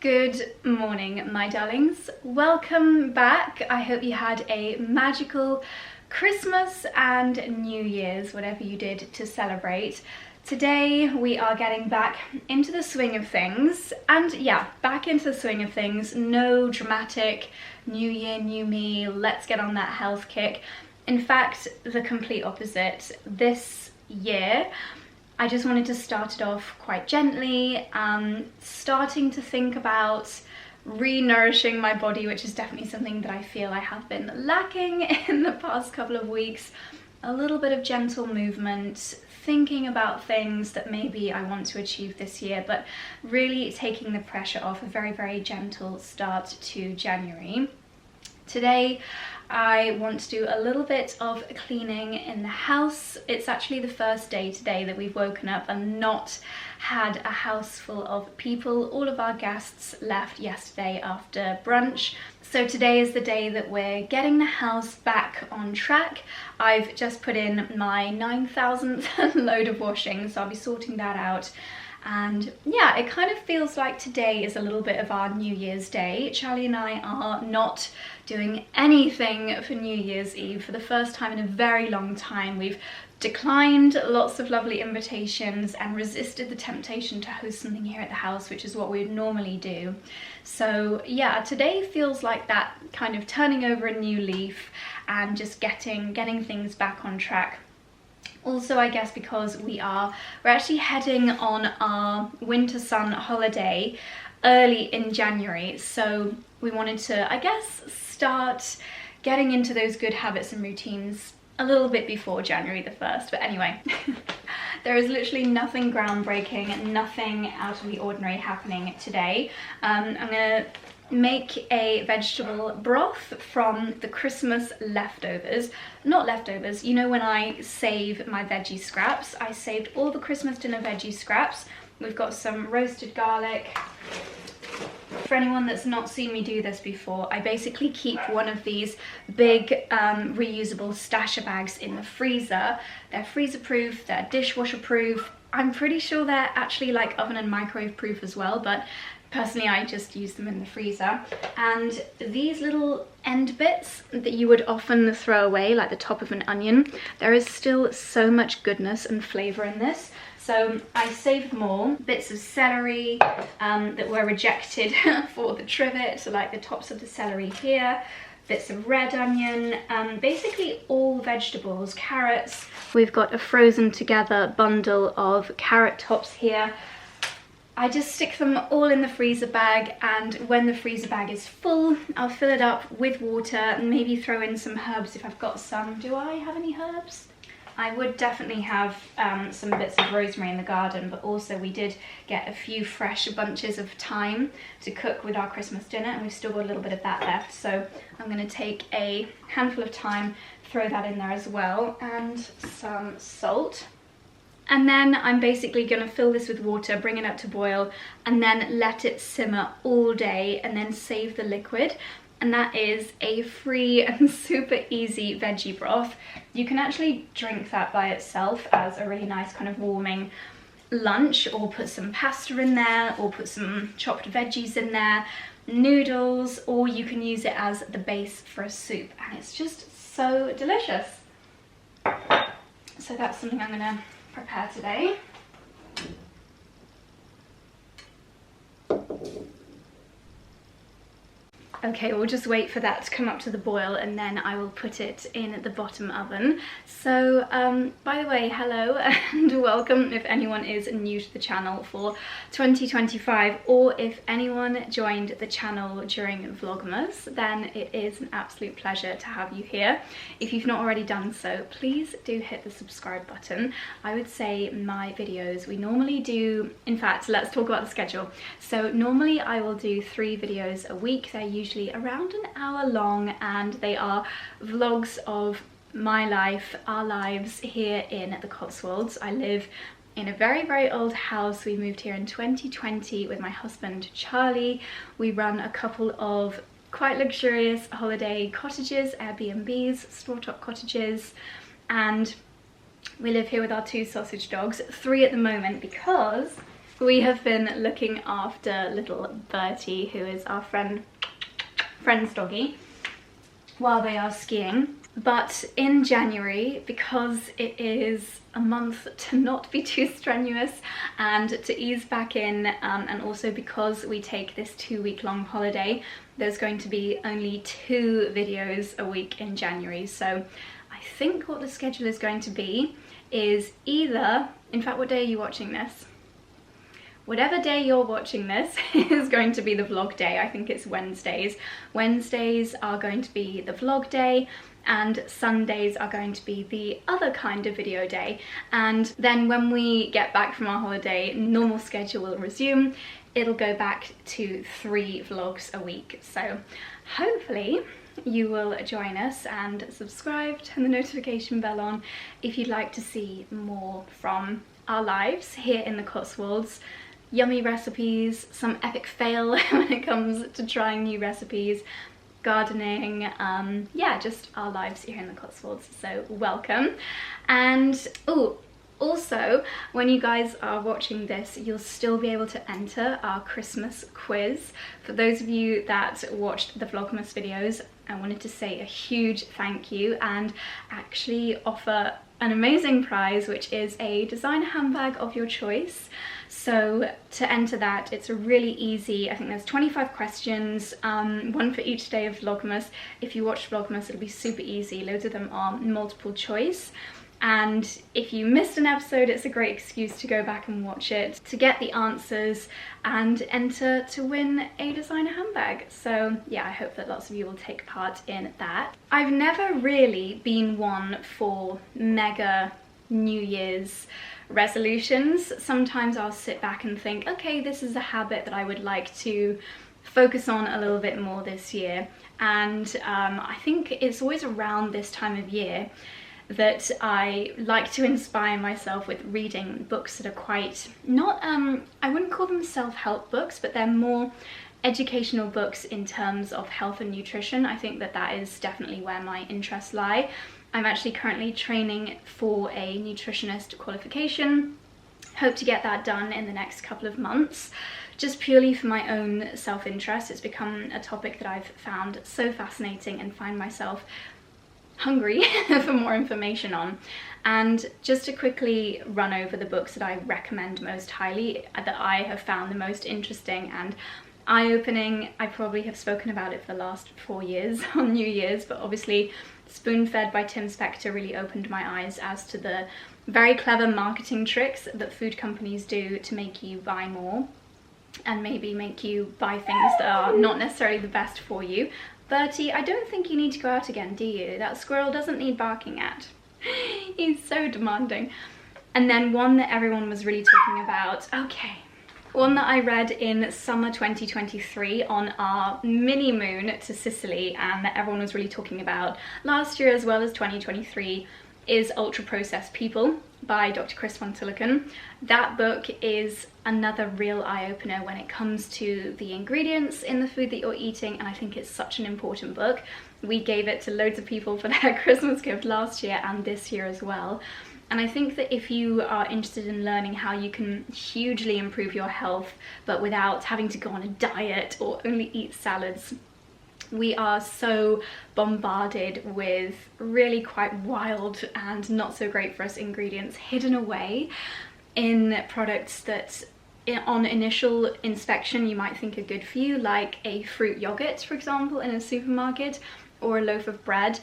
Good morning, my darlings. Welcome back. I hope you had a magical Christmas and New Year's, whatever you did to celebrate. Today we are getting back into the swing of things, and yeah, back into the swing of things. No dramatic new year, new me, let's get on that health kick. In fact, the complete opposite. This year I just wanted to start it off quite gently, starting to think about re-nourishing my body, which is definitely something that I feel I have been lacking in the past couple of weeks. A little bit of gentle movement, thinking about things that maybe I want to achieve this year, but really taking the pressure off. A very, very gentle start to January. Today I want to do a little bit of cleaning in the house. It's actually the first day today that we've woken up and not had a house full of people. All of our guests left yesterday after brunch. So today is the day that we're getting the house back on track. I've just put in my 9,000th load of washing, so I'll be sorting that out. And yeah, it kind of feels like today is a little bit of our New Year's Day. Charlie and I are not doing anything for New Year's Eve. For the first time in a very long time, we've declined lots of lovely invitations and resisted the temptation to host something here at the house, which is what we would normally do. So yeah, today feels like that kind of turning over a new leaf and just getting things back on track. Also, I guess because we're actually heading on our winter sun holiday early in January, so we wanted to, I guess, start getting into those good habits and routines a little bit before January the 1st. But anyway, there is literally nothing groundbreaking, nothing out of the ordinary happening today. I'm gonna make a vegetable broth from the Christmas leftovers. Not leftovers, you know when I save my veggie scraps? I saved all the Christmas dinner veggie scraps. We've got some roasted garlic. For anyone that's not seen me do this before, I basically keep one of these big reusable stasher bags in the freezer. They're freezer proof, they're dishwasher proof. I'm pretty sure they're actually like oven and microwave proof as well, but personally, I just use them in the freezer. And these little end bits that you would often throw away, like the top of an onion, there is still so much goodness and flavour in this. So I saved them all. Bits of celery that were rejected for the trivet, so like the tops of the celery here. Bits of red onion, basically all vegetables, carrots. We've got a frozen together bundle of carrot tops here. I just stick them all in the freezer bag, and when the freezer bag is full, I'll fill it up with water and maybe throw in some herbs if I've got some. Do I have any herbs? I would definitely have some bits of rosemary in the garden, but also we did get a few fresh bunches of thyme to cook with our Christmas dinner, and we've still got a little bit of that left. So I'm going to take a handful of thyme, throw that in there as well, and some salt. And then I'm basically going to fill this with water, bring it up to boil, and then let it simmer all day and then save the liquid. And that is a free and super easy veggie broth. You can actually drink that by itself as a really nice kind of warming lunch, or put some pasta in there, or put some chopped veggies in there, noodles, or you can use it as the base for a soup. And it's just so delicious. So that's something I'm going to prepare today. Okay, we'll just wait for that to come up to the boil, and then I will put it in the bottom oven. So, by the way, hello and welcome if anyone is new to the channel for 2025, or if anyone joined the channel during Vlogmas, then it is an absolute pleasure to have you here. If you've not already done so, please do hit the subscribe button. I would say my videos, we normally do, in fact, let's talk about the schedule. So normally I will do 3 videos a week. They're usually around an hour long, and they are vlogs of my life, our lives here in the Cotswolds. I live in a very, very old house. We moved here in 2020 with my husband Charlie. We run a couple of quite luxurious holiday cottages, Airbnbs, Strawtop Cottages, and we live here with our 2 sausage dogs, 3 at the moment because We have been looking after little Bertie, who is our friend's doggy, while they are skiing. But in January, because it is a month to not be too strenuous and to ease back in, and also because we take this 2-week-long holiday, there's going to be only 2 videos a week in January. So I think what the schedule is going to be is either, in fact, what day are you watching this? Whatever day you're watching this is going to be the vlog day. I think it's Wednesdays. Wednesdays are going to be the vlog day, and Sundays are going to be the other kind of video day. And then when we get back from our holiday, normal schedule will resume. It'll go back to 3 vlogs a week. So hopefully you will join us and subscribe, turn the notification bell on if you'd like to see more from our lives here in the Cotswolds. Yummy recipes, some epic fail when it comes to trying new recipes, gardening, yeah, just our lives here in the Cotswolds. So welcome. And also, when you guys are watching this, you'll still be able to enter our Christmas quiz. For those of you that watched the Vlogmas videos, I wanted to say a huge thank you and actually offer an amazing prize, which is a designer handbag of your choice. So to enter that, it's a really easy, I think there's 25 questions, one for each day of Vlogmas. If you watch Vlogmas, it'll be super easy. Loads of them are multiple choice. And if you missed an episode, it's a great excuse to go back and watch it to get the answers and enter to win a designer handbag. So yeah, I hope that lots of you will take part in that. I've never really been one for mega New Year's resolutions. Sometimes I'll sit back and think, okay, this is a habit that I would like to focus on a little bit more this year. And I think it's always around this time of year that I like to inspire myself with reading books that are quite not, I wouldn't call them self-help books, but they're more educational books in terms of health and nutrition. I think that that is definitely where my interests lie. I'm actually currently training for a nutritionist qualification. Hope to get that done in the next couple of months, just purely for my own self-interest. It's become a topic that I've found so fascinating and find myself hungry for more information on. And just to quickly run over the books that I recommend most highly, that I have found the most interesting and eye-opening. I probably have spoken about it for the last 4 years on New Year's, but obviously Spoon-Fed by Tim Spector really opened my eyes as to the very clever marketing tricks that food companies do to make you buy more and maybe make you buy things that are not necessarily the best for you. Bertie, I don't think you need to go out again, do you? That squirrel doesn't need barking at. He's so demanding. And then one that everyone was really talking about, okay, one that I read in summer 2023 on our mini moon to Sicily, and that everyone was really talking about last year as well as 2023, is Ultra Processed People by Dr. Chris von Tulleken. That book is another real eye-opener when it comes to the ingredients in the food that you're eating, and I think it's such an important book. We gave it to loads of people for their Christmas gift last year and this year as well. And I think that if you are interested in learning how you can hugely improve your health but without having to go on a diet or only eat salads, we are so bombarded with really quite wild and not so great for us ingredients hidden away in products that on initial inspection you might think are good for you, like a fruit yogurt, for example, in a supermarket, or a loaf of bread.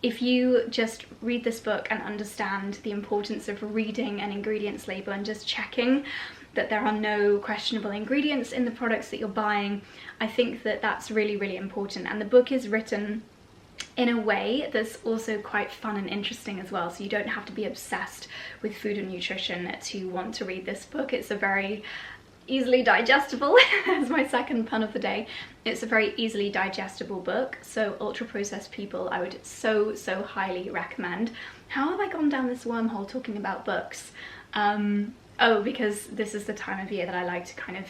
If you just read this book and understand the importance of reading an ingredients label and just checking that there are no questionable ingredients in the products that you're buying, I think that that's really, really important. And the book is written in a way that's also quite fun and interesting as well, so you don't have to be obsessed with food and nutrition to want to read this book. It's a very easily digestible, as my second pun of the day, it's a very easily digestible book. So Ultra Processed People I would so highly recommend. How have I gone down this wormhole talking about books? Oh, because this is the time of year that I like to kind of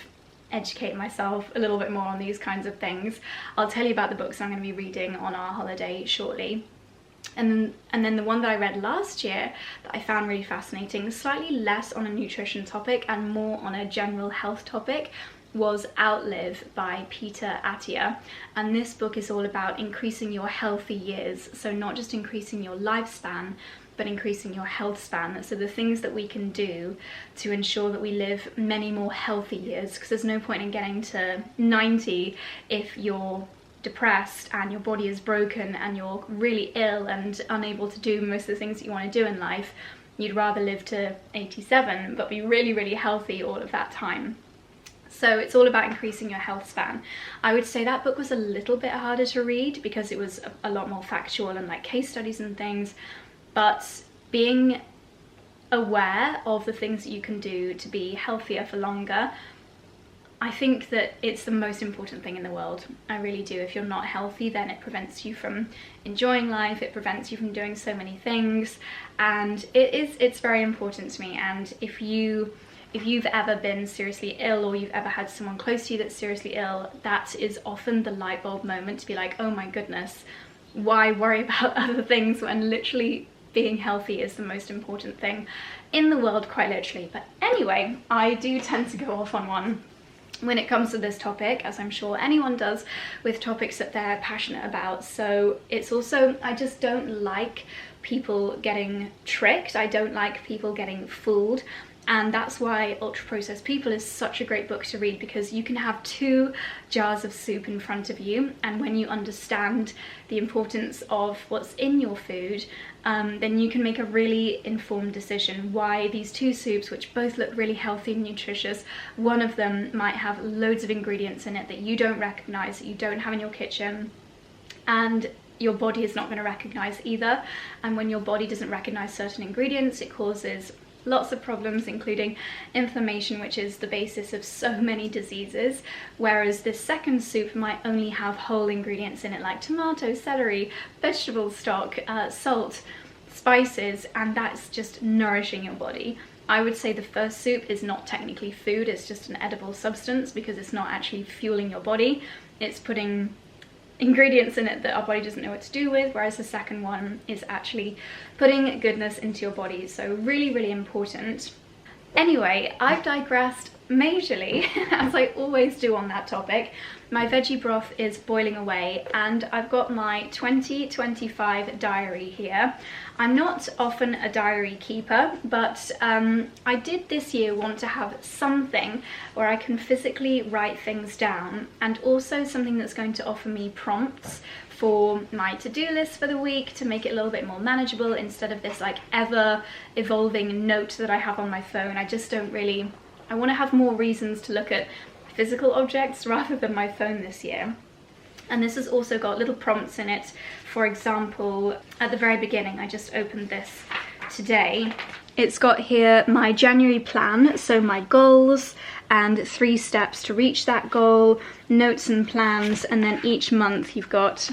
educate myself a little bit more on these kinds of things. I'll tell you about the books I'm going to be reading on our holiday shortly. And then the one that I read last year that I found really fascinating, slightly less on a nutrition topic and more on a general health topic, was 𝑭𝒊𝒏𝒅 by Peter Attia. And this book is all about increasing your healthy years. So not just increasing your lifespan, but increasing your health span. So the things that we can do to ensure that we live many more healthy years, because there's no point in getting to 90 if you're depressed and your body is broken and you're really ill and unable to do most of the things that you want to do in life. You'd rather live to 87 but be really, really healthy all of that time. So it's all about increasing your health span. I would say that book was a little bit harder to read because it was a lot more factual and like case studies and things, but being aware of the things that you can do to be healthier for longer, I think that it's the most important thing in the world. I really do. If you're not healthy, then it prevents you from enjoying life, it prevents you from doing so many things, and it's very important to me. And if you've ever been seriously ill, or you've ever had someone close to you that's seriously ill, that is often the light bulb moment to be like, oh my goodness, why worry about other things when literally being healthy is the most important thing in the world, quite literally. But anyway, I do tend to go off on one when it comes to this topic, as I'm sure anyone does with topics that they're passionate about. So it's also, I just don't like people getting tricked. I don't like people getting fooled. And that's why Ultra Processed People is such a great book to read, because you can have 2 jars of soup in front of you, and when you understand the importance of what's in your food, then you can make a really informed decision why these 2 soups, which both look really healthy and nutritious, one of them might have loads of ingredients in it that you don't recognize, that you don't have in your kitchen, and your body is not going to recognize either. And when your body doesn't recognize certain ingredients, it causes lots of problems, including inflammation, which is the basis of so many diseases, whereas this second soup might only have whole ingredients in it, like tomato, celery, vegetable stock, salt, spices, and that's just nourishing your body. I would say the first soup is not technically food, it's just an edible substance, because it's not actually fueling your body, it's putting ingredients in it that our body doesn't know what to do with, whereas the second one is actually putting goodness into your body. So really, really important. Anyway, I've digressed majorly, as I always do on that topic. My veggie broth is boiling away, and I've got my 2025 diary here. I'm not often a diary keeper, but I did this year want to have something where I can physically write things down, and also something that's going to offer me prompts for my to-do list for the week to make it a little bit more manageable, instead of this like ever evolving note that I have on my phone. I want to have more reasons to look at physical objects rather than my phone this year. And this has also got little prompts in it. For example, at the very beginning, I just opened this today. It's got here my January plan, so my goals and 3 steps to reach that goal, notes and plans, and then each month you've got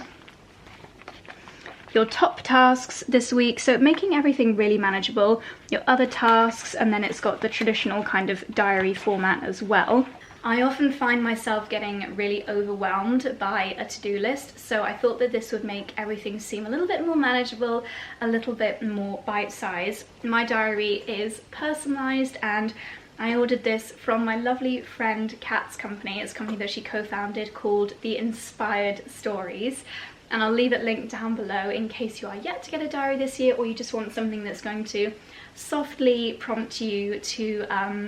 your top tasks this week, so making everything really manageable, your other tasks, and then it's got the traditional kind of diary format as well. I often find myself getting really overwhelmed by a to-do list, so I thought that this would make everything seem a little bit more manageable, a little bit more bite-sized. My diary is personalised, and I ordered this from my lovely friend Kat's company. It's a company that she co-founded called The Inspired Stories. And I'll leave it linked down below in case you are yet to get a diary this year, or you just want something that's going to softly prompt you to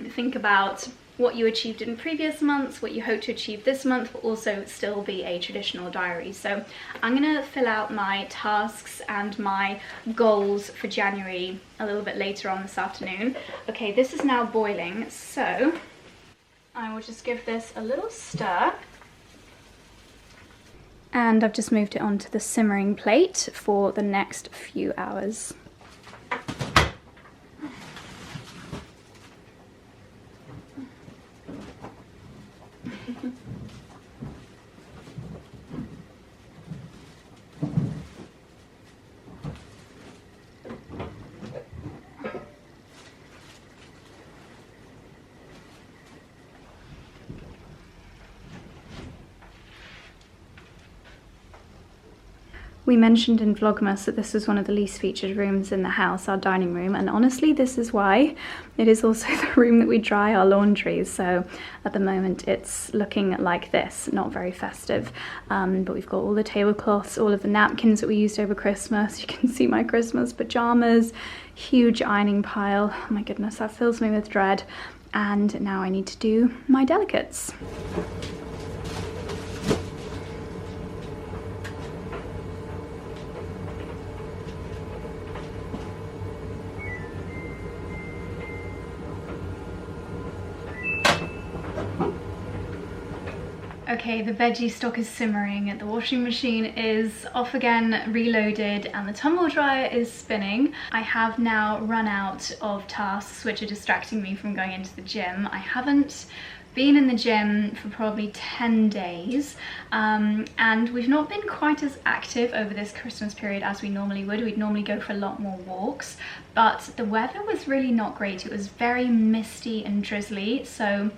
think about what you achieved in previous months, what you hope to achieve this month, but also still be a traditional diary. So I'm gonna fill out my tasks and my goals for January a little bit later on this afternoon. Okay, this is now boiling, so I will just give this a little stir. And I've just moved it onto the simmering plate for the next few hours. We mentioned in Vlogmas that this was one of the least featured rooms in the house, our dining room, and honestly this is why. It is also the room that we dry our laundry, so at the moment it's looking like this, not very festive. But we've got all the tablecloths, all of the napkins that we used over Christmas. You can see my Christmas pajamas, huge ironing pile. Oh my goodness, that fills me with dread. And now I need to do my delicates. Okay, the veggie stock is simmering, the washing machine is off again, reloaded, and the tumble dryer is spinning. I have now run out of tasks which are distracting me from going into the gym. I haven't been in the gym for probably 10 days, and we've not been quite as active over this Christmas period as we normally would. We'd normally go for a lot more walks, but the weather was really not great. It was very misty and drizzly, so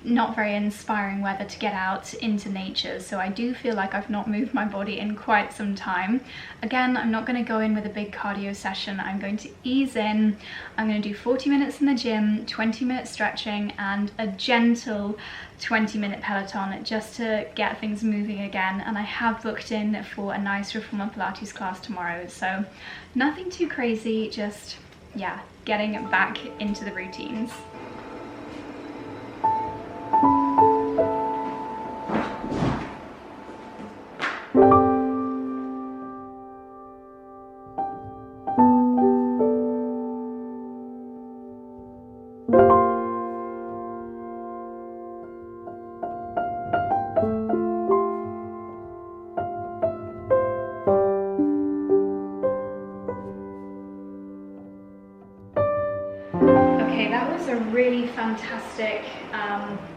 not very inspiring weather to get out into nature, so I do feel like I've not moved my body in quite some time. Again, I'm not going to go in with a big cardio session. I'm going to ease in. I'm going to do 40 minutes in the gym, 20 minutes stretching, and a gentle 20-minute Peloton just to get things moving again. And I have booked in for a nice reformer Pilates class tomorrow, so nothing too crazy, just yeah, getting back into the routines. A really fantastic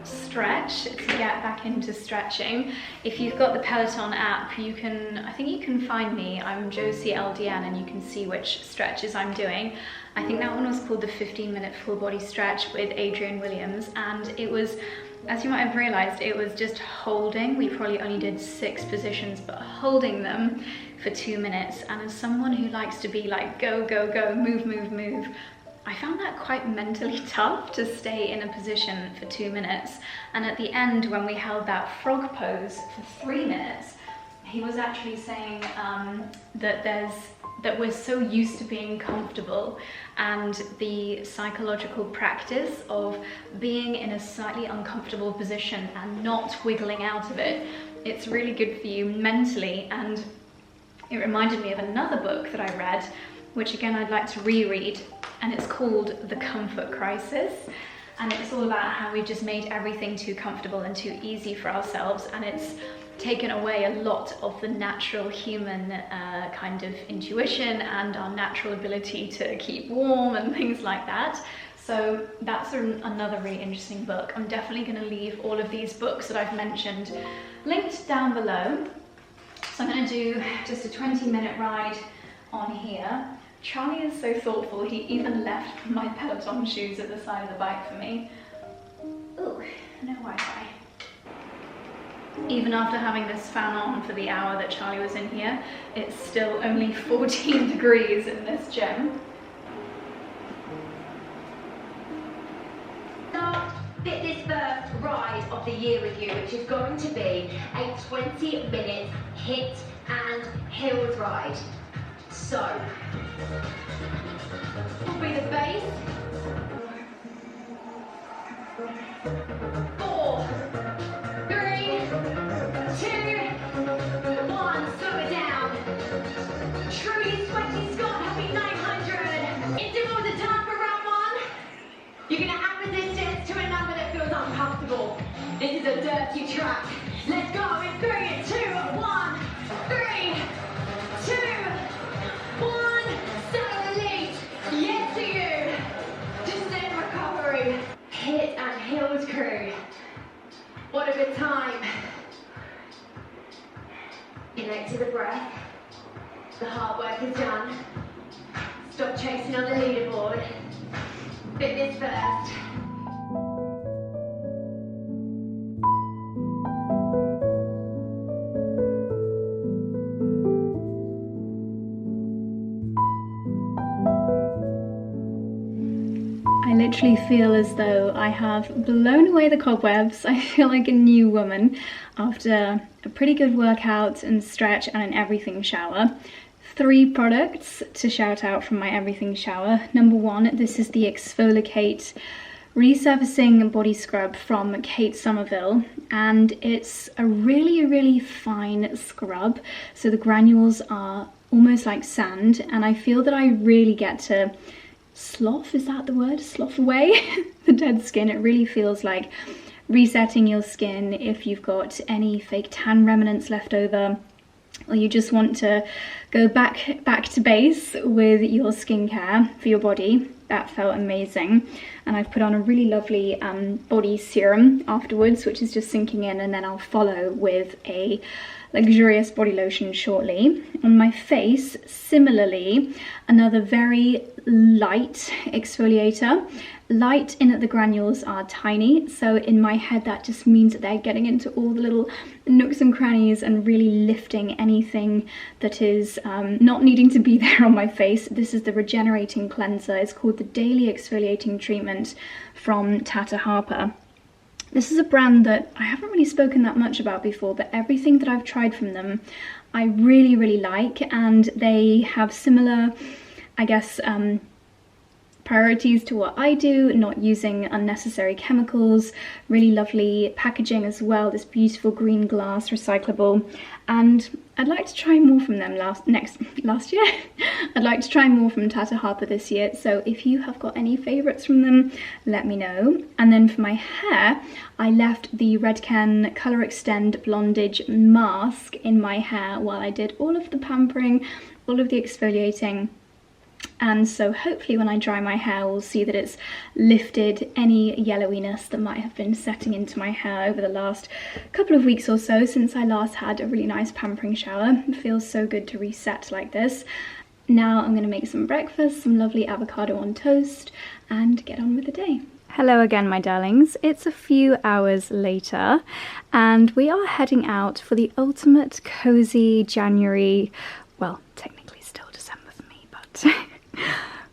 stretch to get back into stretching. If you've got the Peloton app, I think you can find me. I'm Josie LDN, and you can see which stretches I'm doing. I think that one was called the 15-minute full body stretch with Adrian Williams, and it was, as you might have realized, it was just holding. We probably only did 6 positions, but holding them for 2 minutes. And as someone who likes to be like go, go, go, move, move, move, I found that quite mentally tough to stay in a position for 2 minutes. And at the end, when we held that frog pose for 3 minutes, he was actually saying that we're so used to being comfortable, and the psychological practice of being in a slightly uncomfortable position and not wiggling out of it, it's really good for you mentally. And it reminded me of another book that I read, which again I'd like to reread, and it's called The Comfort Crisis. And it's all about how we just made everything too comfortable and too easy for ourselves, and it's taken away a lot of the natural human kind of intuition and our natural ability to keep warm and things like that. So that's another really interesting book. I'm definitely going to leave all of these books that I've mentioned linked down below. So I'm going to do just a 20-minute ride on here. Charlie is so thoughtful, he even left my Peloton shoes at the side of the bike for me. Ooh, no Wi-Fi. Even after having this fan on for the hour that Charlie was in here, it's still only 14 degrees in this gym. Fitness first ride of the year with you, which is going to be a 20-minute hit and hills ride. So, will be the base. 4, 3, 2, 1. Slow it down. Truly sweaty Scott, happy 900. Intervals are time for round 1. You're going to add resistance to a number that feels uncomfortable. This is a dirty track. Let's go in 3, 2, 1. 3, 2, 1. Settle release. Yes to you. Just in recovery. Hit and hills crew. What a good time. Connect to the breath. The hard work is done. Stop chasing on the leaderboard. Fitness first. literally feel as though I have blown away the cobwebs. I feel like a new woman after a pretty good workout and stretch and an everything shower. 3 products to shout out from my everything shower. Number 1, this is the Exfoliate Resurfacing Body Scrub from Kate Somerville, and it's a really fine scrub, so the granules are almost like sand, and I feel that I really get to slough, is that the word? Slough away the dead skin. It really feels like resetting your skin if you've got any fake tan remnants left over, or you just want to go back to base with your skincare for your body. That felt amazing. And I've put on a really lovely body serum afterwards, which is just sinking in, and then I'll follow with a luxurious body lotion shortly. On my face, similarly, another very light exfoliator. Light in that the granules are tiny, so in my head that just means that they're getting into all the little nooks and crannies and really lifting anything that is not needing to be there on my face. This is the Regenerating Cleanser. It's called the Daily Exfoliating Treatment from Tata Harper. This is a brand that I haven't really spoken that much about before, but everything that I've tried from them I really like, and they have similar, I guess, priorities to what I do, not using unnecessary chemicals, really lovely packaging as well, this beautiful green glass recyclable, and I'd like to try more from them last year. I'd like to try more from Tata Harper this year, so if you have got any favourites from them, let me know. And then for my hair, I left the Redken Colour Extend Blondage mask in my hair while I did all of the pampering, all of the exfoliating. And so hopefully when I dry my hair, we'll see that it's lifted any yellowiness that might have been setting into my hair over the last couple of weeks or so since I last had a really nice pampering shower. It feels so good to reset like this. Now I'm going to make some breakfast, some lovely avocado on toast, and get on with the day. Hello again, my darlings. It's a few hours later and we are heading out for the ultimate cozy January, well, technically still December for me, but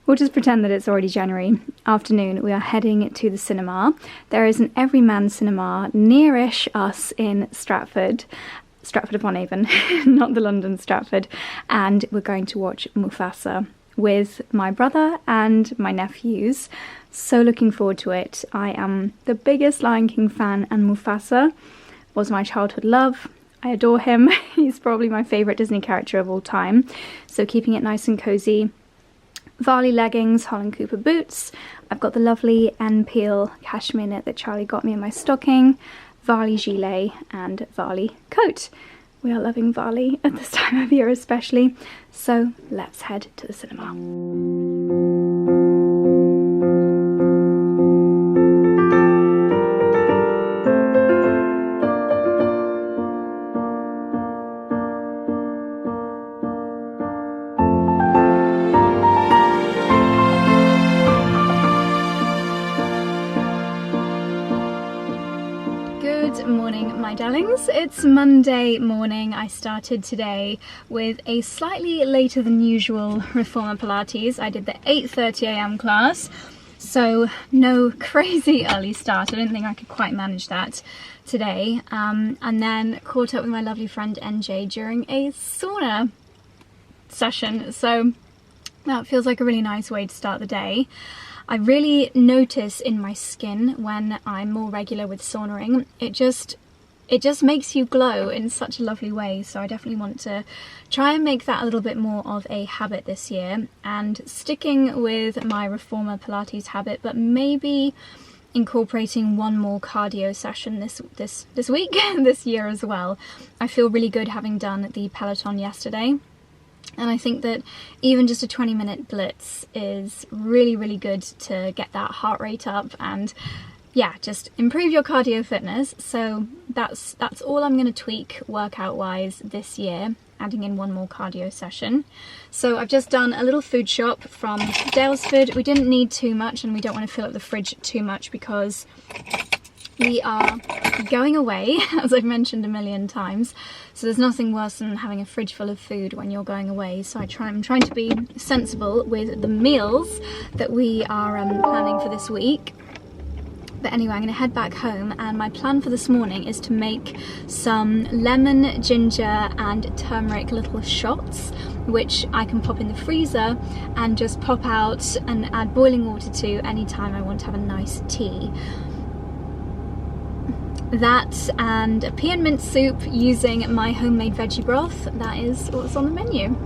we'll just pretend that it's already January afternoon. We are heading to the cinema. There is an Everyman cinema nearish us in Stratford upon Avon, not the London Stratford, and we're going to watch Mufasa with my brother and my nephews. So looking forward to it. I am the biggest Lion King fan, and Mufasa was my childhood love. I adore him. He's probably my favourite Disney character of all time. So keeping it nice and cozy. Varley leggings, Holland Cooper boots. I've got the lovely N-Peel cashmere knit that Charlie got me in my stocking. Varley gilet and Varley coat. We are loving Varley at this time of year especially. So let's head to the cinema. Darlings, it's Monday morning. I started today with a slightly later than usual Reformer Pilates. I did the 8:30 a.m. class, so no crazy early start. I don't think I could quite manage that today. And then caught up with my lovely friend NJ during a sauna session, so that feels like a really nice way to start the day. I really notice in my skin when I'm more regular with saunaing, it just makes you glow in such a lovely way, so I definitely want to try and make that a little bit more of a habit this year, and sticking with my Reformer Pilates habit, but maybe incorporating one more cardio session this week, this year as well. I feel really good having done the Peloton yesterday, and I think that even just a 20-minute blitz is really good to get that heart rate up and yeah, just improve your cardio fitness. So that's all I'm going to tweak workout wise this year, adding in one more cardio session. So I've just done a little food shop from Daylesford. We didn't need too much, and we don't want to fill up the fridge too much because We are going away, as I've mentioned a million times, so there's nothing worse than having a fridge full of food when you're going away, so I'm trying to be sensible with the meals that we are planning for this week. But anyway, I'm going to head back home, and my plan for this morning is to make some lemon, ginger and turmeric little shots, which I can pop in the freezer and just pop out and add boiling water to anytime I want to have a nice tea. That and a pea and mint soup using my homemade veggie broth. That is what's on the menu.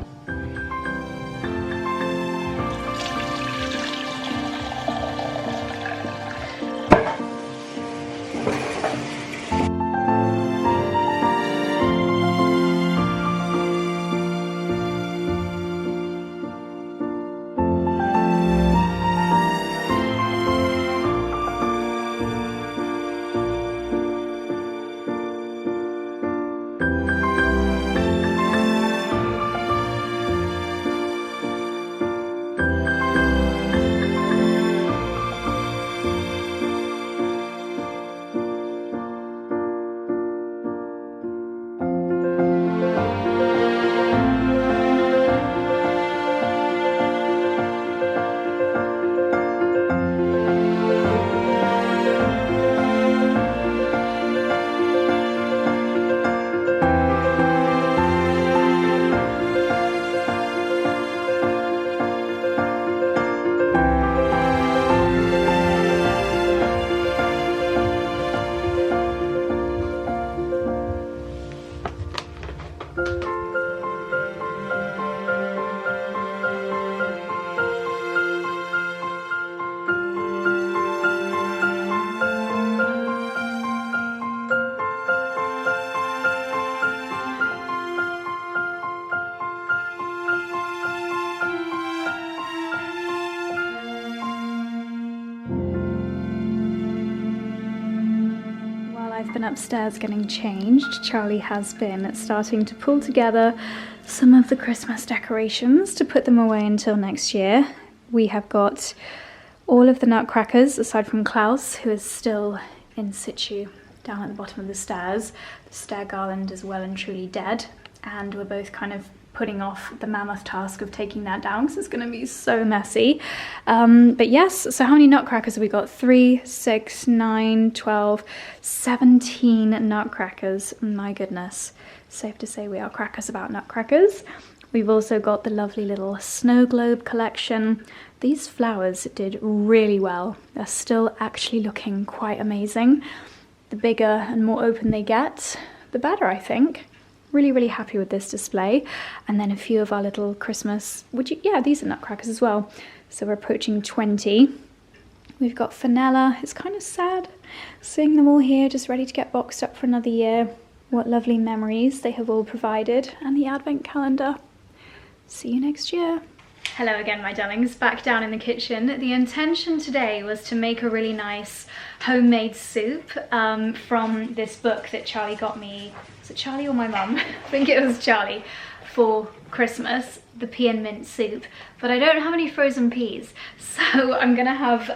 Been upstairs getting changed, Charlie has been starting to pull together some of the Christmas decorations to put them away until next year. We have got all of the nutcrackers, aside from Klaus, who is still in situ down at the bottom of the stairs. The stair garland is well and truly dead, and we're both kind of putting off the mammoth task of taking that down because it's going to be so messy. But yes, so how many nutcrackers have we got? 3, 6, 9, 12, 17 nutcrackers. My goodness. Safe to say we are crackers about nutcrackers. We've also got the lovely little snow globe collection. These flowers did really well. They're still actually looking quite amazing. The bigger and more open they get, the better, I think. Really happy with this display. And then a few of our little Christmas, these are nutcrackers as well. So we're approaching 20. We've got Fenella. It's kind of sad seeing them all here, just ready to get boxed up for another year. What lovely memories they have all provided. And the advent calendar. See you next year. Hello again, my darlings, back down in the kitchen. The intention today was to make a really nice homemade soup from this book that Charlie got me. Was it Charlie or my mum? I think it was Charlie, for Christmas, the pea and mint soup. But I don't have any frozen peas, so I'm gonna have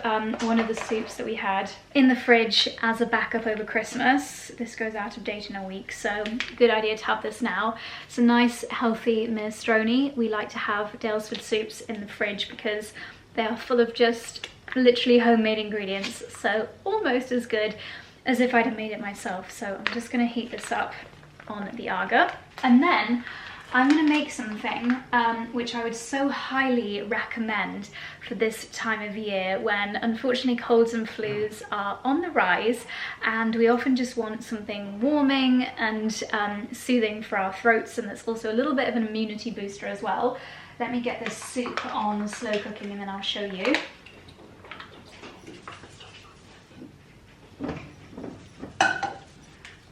one of the soups that we had in the fridge as a backup over Christmas. This goes out of date in a week, so good idea to have this now. It's a nice healthy minestrone. We like to have 𝑑ailsford soups in the fridge because they are full of just literally homemade ingredients, so almost as good as if I'd have made it myself. So I'm just gonna heat this up on the 𝑎𝒔, and then I'm gonna make something which I would so highly recommend for this time of year when unfortunately colds and flus are on the rise, and we often just want something warming and soothing for our throats, and that's also a little bit of an immunity booster as well. Let me get this soup on slow cooking and then I'll show you.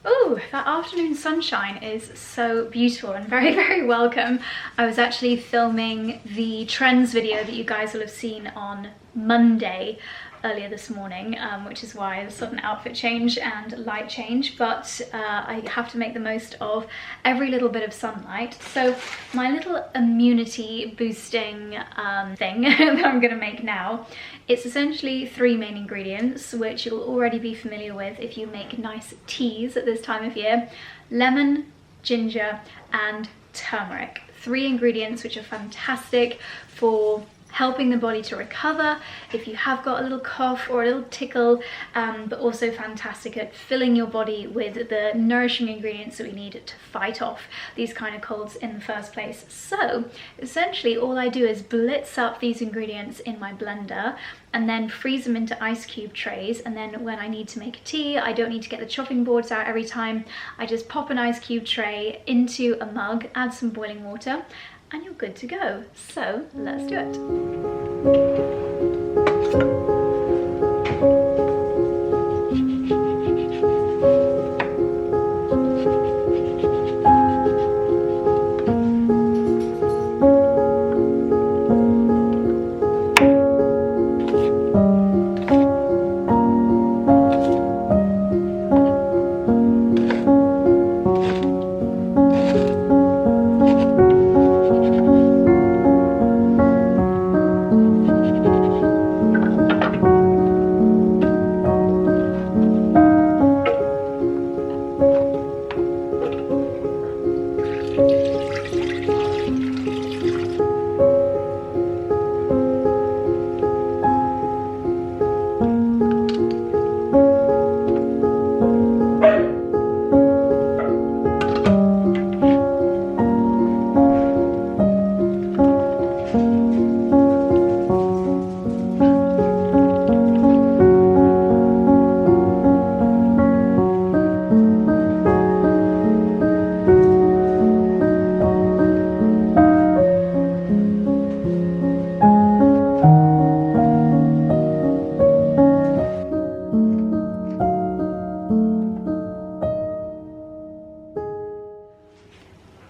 Oh, that afternoon sunshine is so beautiful and very welcome. I was actually filming the trends video that you guys will have seen on Monday earlier this morning, which is why there's sort of an outfit change and light change, but I have to make the most of every little bit of sunlight. So my little immunity boosting thing that I'm gonna make now, it's essentially 3 main ingredients, which you'll already be familiar with if you make nice teas at this time of year: lemon, ginger, and turmeric. 3 ingredients which are fantastic for helping the body to recover if you have got a little cough or a little tickle, but also fantastic at filling your body with the nourishing ingredients that we need to fight off these kind of colds in the first place. So essentially all I do is blitz up these ingredients in my blender and then freeze them into ice cube trays, and then when I need to make a tea, I don't need to get the chopping boards out every time. I just pop an ice cube tray into a mug, add some boiling water, and you're good to go. So let's do it.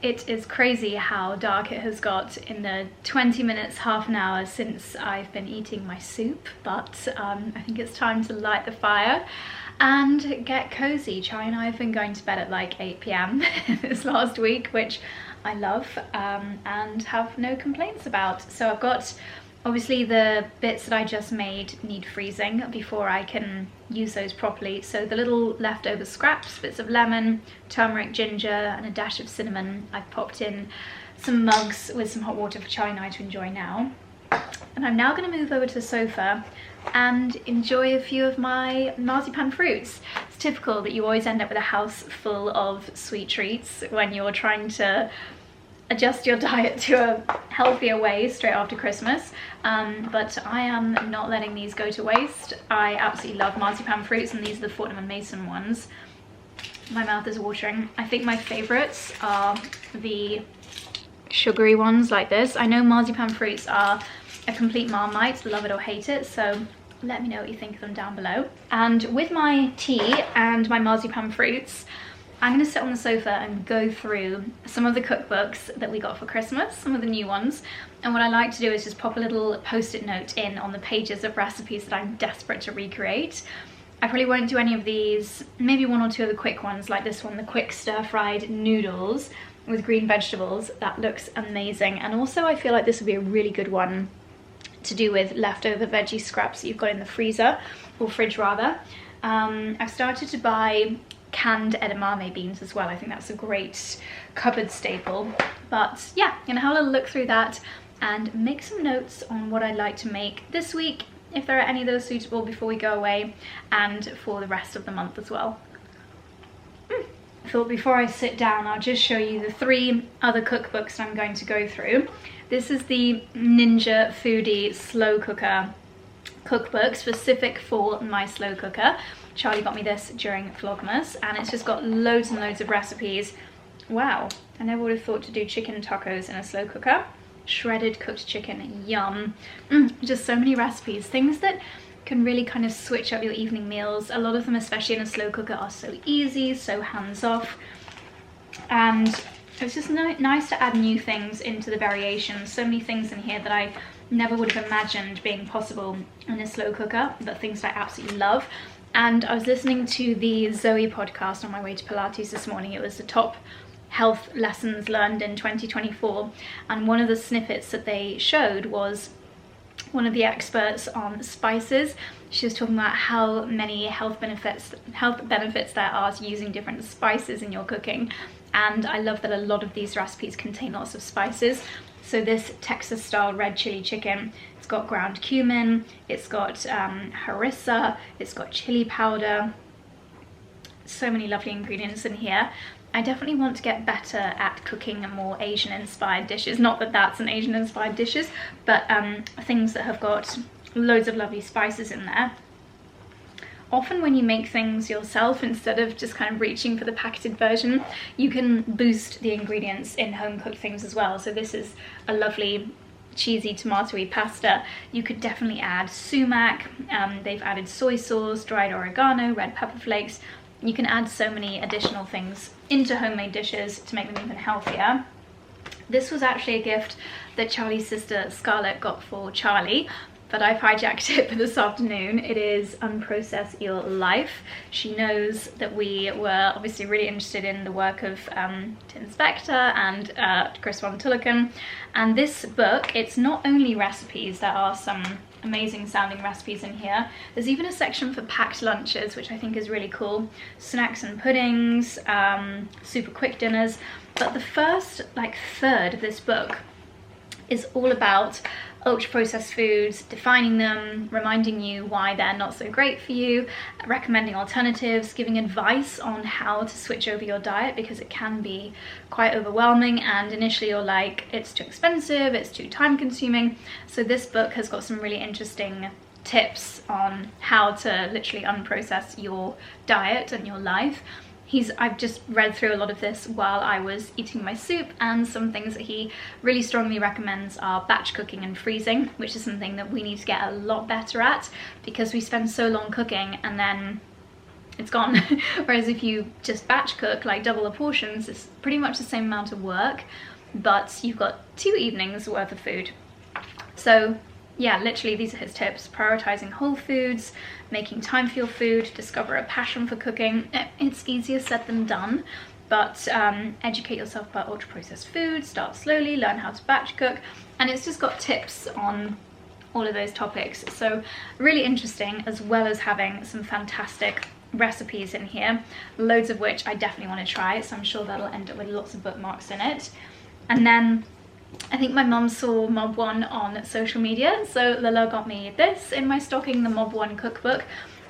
It is crazy how dark it has got in the 20 minutes, half an hour since I've been eating my soup, but I think it's time to light the fire and get cozy. Chai and I have been going to bed at like 8 p.m. this last week, which I love and have no complaints about. So I've got, obviously the bits that I just made need freezing before I can use those properly. So the little leftover scraps, bits of lemon, turmeric, ginger, and a dash of cinnamon, I've popped in some mugs with some hot water for Chai and I to enjoy now. And I'm now going to move over to the sofa and enjoy a few of my marzipan fruits. It's typical that you always end up with a house full of sweet treats when you're trying to adjust your diet to a healthier way straight after Christmas, but I am not letting these go to waste. I absolutely love marzipan fruits, and these are the Fortnum & Mason ones. My mouth is watering. I think my favorites are the sugary ones like this. I know marzipan fruits are a complete Marmite, love it or hate it, so let me know what you think of them down below. And with my tea and my marzipan fruits, I'm going to sit on the sofa and go through some of the cookbooks that we got for Christmas, some of the new ones. And what I like to do is just pop a little post-it note in on the pages of recipes that I'm desperate to recreate. I probably won't do any of these, maybe 1 or 2 of the quick ones, like this one, the quick stir-fried noodles with green vegetables. That looks amazing. And also I feel like this would be a really good one to do with leftover veggie scraps that you've got in the freezer, or fridge rather. I've started to buy canned edamame beans as well. I think that's a great cupboard staple. But yeah, I'm gonna have a little look through that and make some notes on what I'd like to make this week, if there are any of those suitable before we go away, and for the rest of the month as well. I thought before I sit down, I'll just show you the 3 other cookbooks that I'm going to go through. This is the Ninja Foodie Slow Cooker cookbook, specific for my slow cooker. Charlie got me this during Vlogmas, and it's just got loads and loads of recipes. Wow, I never would have thought to do chicken tacos in a slow cooker. Shredded cooked chicken, yum. Just so many recipes, things that can really kind of switch up your evening meals. A lot of them, especially in a slow cooker, are so easy, so hands-off, and it's just nice to add new things into the variations. So many things in here that I never would have imagined being possible in a slow cooker, but things that I absolutely love. And I was listening to the Zoe podcast on my way to Pilates this morning. It was the top health lessons learned in 2024, and one of the snippets that they showed was one of the experts on spices. She was talking about how many health benefits there are to using different spices in your cooking, and I love that a lot of these recipes contain lots of spices. So this Texas style red chili chicken, it's got ground cumin, it's got harissa, it's got chili powder, so many lovely ingredients in here. I definitely want to get better at cooking more Asian inspired dishes. Not that that's an Asian inspired dishes, but things that have got loads of lovely spices in there. Often when you make things yourself, instead of just kind of reaching for the packaged version, you can boost the ingredients in home cooked things as well. So this is a lovely cheesy tomatoey pasta. You could definitely add sumac. They've added soy sauce, dried oregano, red pepper flakes. You can add so many additional things into homemade dishes to make them even healthier. This was actually a gift that Charlie's sister Scarlett got for Charlie, but I've hijacked it for this afternoon. It is Unprocess Your Life. She knows that we were obviously really interested in the work of Tim Spector and Chris von Tulleken, and this book, it's not only recipes. There are some amazing sounding recipes in here. There's even a section for packed lunches, which I think is really cool. Snacks and puddings, super quick dinners. But the first third of this book is all about ultra processed foods, defining them, reminding you why they're not so great for you, recommending alternatives, giving advice on how to switch over your diet, because it can be quite overwhelming and initially you're like, it's too expensive, it's too time consuming. So this book has got some really interesting tips on how to literally unprocess your diet and your life. I've just read through a lot of this while I was eating my soup, and some things that he really strongly recommends are batch cooking and freezing, which is something that we need to get a lot better at because we spend so long cooking and then it's gone. Whereas if you just batch cook, like double the portions, it's pretty much the same amount of work, but you've got 2 evenings worth of food. So yeah, literally these are his tips: prioritizing whole foods, making time for your food, discover a passion for cooking. It's easier said than done, but educate yourself about ultra processed foods, start slowly, learn how to batch cook, and it's just got tips on all of those topics. So really interesting, as well as having some fantastic recipes in here, loads of which I definitely want to try, so I'm sure that'll end up with lots of bookmarks in it. And then I think my mum saw Mob 1 on social media, so Lila got me this in my stocking, the Mob 1 cookbook,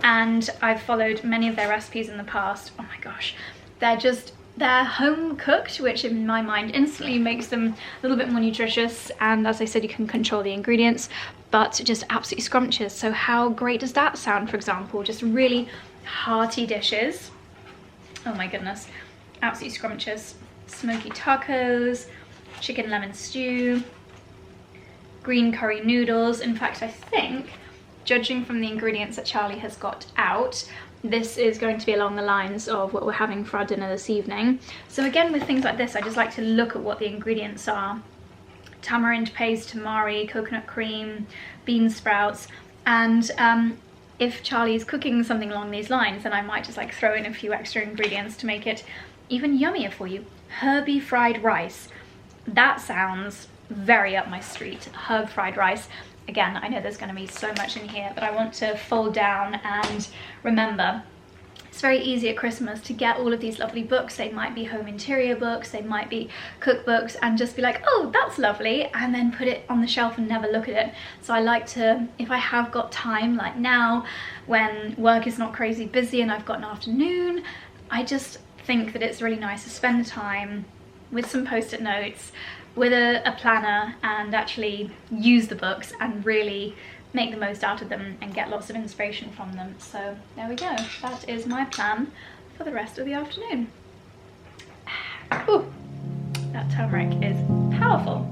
and I've followed many of their recipes in the past. Oh my gosh, they're home cooked, which in my mind instantly makes them a little bit more nutritious, and as I said, you can control the ingredients, but just absolutely scrumptious. So how great does that sound? For example, just really hearty dishes. Oh my goodness, absolutely scrumptious. Smoky tacos, chicken lemon stew, green curry noodles. In fact, I think, judging from the ingredients that Charlie has got out, this is going to be along the lines of what we're having for our dinner this evening. So again, with things like this, I just like to look at what the ingredients are. Tamarind paste, tamari, coconut cream, bean sprouts, and if Charlie's cooking something along these lines, then I might just like throw in a few extra ingredients to make it even yummier for you. Herby fried rice. That sounds very up my street. Herb fried rice. Again, I know there's going to be so much in here, but I want to fold down and remember, it's very easy at Christmas to get all of these lovely books. They might be home interior books, they might be cookbooks, and just be like, oh, that's lovely, and then put it on the shelf and never look at it. So I like to, if I have got time, like now, when work is not crazy busy and I've got an afternoon, I just think that it's really nice to spend the time with some post-it notes, with a planner, and actually use the books and really make the most out of them and get lots of inspiration from them. So there we go, that is my plan for the rest of the afternoon. Ooh, that turmeric is powerful.